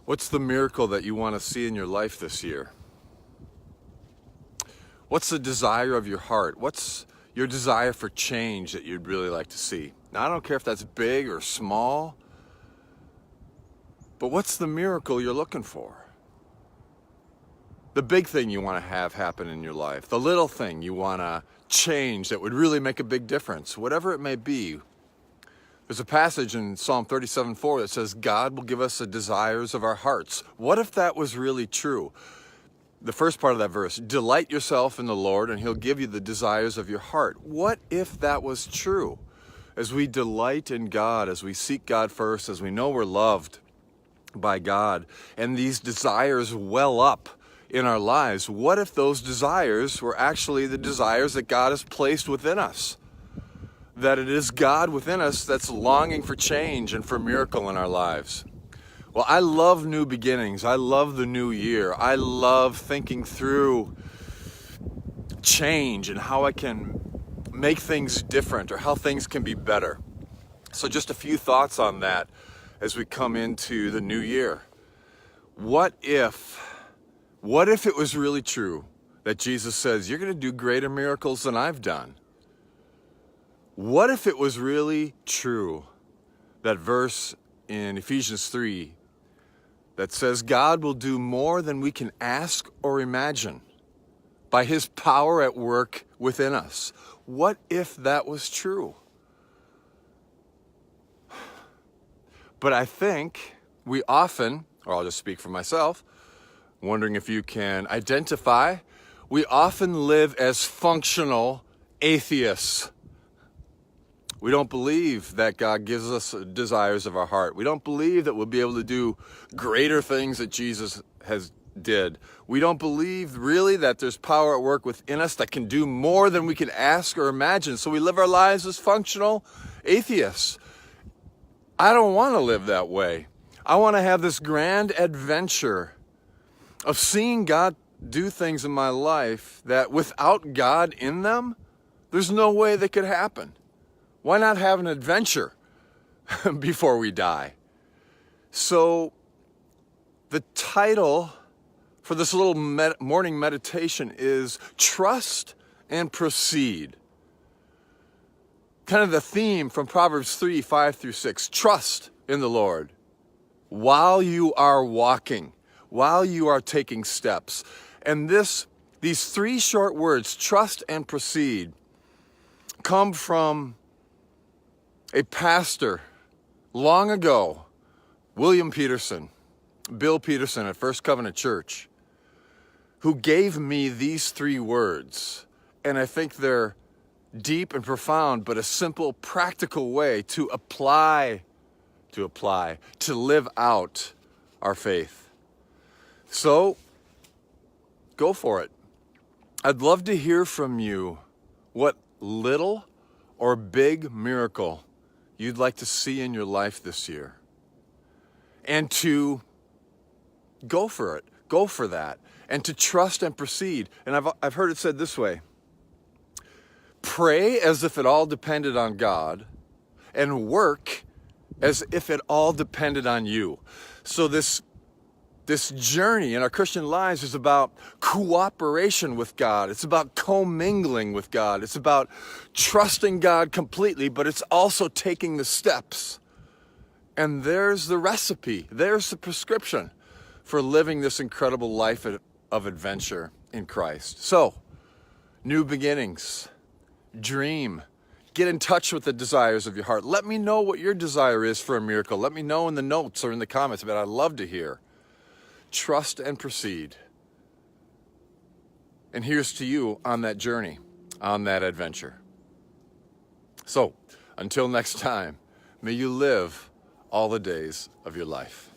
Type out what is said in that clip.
What's the miracle that you want to see in your life this year? What's the desire of your heart? What's your desire for change that you'd really like to see? Now, I don't care if that's big or small, but what's the miracle you're looking for? The big thing you want to have happen in your life, the little thing you want to change that would really make a big difference, whatever it may be. There's a passage in Psalm 37:4 that says, God will give us the desires of our hearts. What if that was really true? The first part of that verse, delight yourself in the Lord and he'll give you the desires of your heart. What if that was true? As we delight in God, as we seek God first, as we know we're loved by God, and these desires well up in our lives, what if those desires were actually the desires that God has placed within us? That it is God within us that's longing for change and for miracle in our lives. Well, I love new beginnings. I love the new year. I love thinking through change and how I can make things different or how things can be better. So just a few thoughts on that as we come into the new year. What if it was really true that Jesus says, you're going to do greater miracles than I've done? What if it was really true, that verse in Ephesians 3 that says God will do more than we can ask or imagine by his power at work within us? What if that was true? But I think we often, or I'll just speak for myself, wondering if you can identify, we often live as functional atheists. We don't believe that God gives us desires of our heart. We don't believe that we'll be able to do greater things that Jesus has did. We don't believe really that there's power at work within us that can do more than we can ask or imagine. So we live our lives as functional atheists. I don't want to live that way. I want to have this grand adventure of seeing God do things in my life that without God in them, there's no way they could happen. Why not have an adventure before we die? So the title for this little morning meditation is Trust and Proceed. Kind of the theme from Proverbs 3:5-6. Trust in the Lord while you are walking, while you are taking steps. And these three short words, trust and proceed, come from a pastor long ago, William Peterson, Bill Peterson at First Covenant Church, who gave me these three words. And I think they're deep and profound, but a simple, practical way to live out our faith. So, go for it. I'd love to hear from you what little or big miracle you'd like to see in your life this year. And to go for it, go for that, and to trust and proceed. And I've heard it said this way: pray as if it all depended on God, and work as if it all depended on you. So this journey in our Christian lives is about cooperation with God. It's about commingling with God. It's about trusting God completely, but it's also taking the steps. And there's the recipe. There's the prescription for living this incredible life of adventure in Christ. So, new beginnings. Dream. Get in touch with the desires of your heart. Let me know what your desire is for a miracle. Let me know in the notes or in the comments, but I'd love to hear. Trust and proceed. And here's to you on that journey, on that adventure. So, until next time, may you live all the days of your life.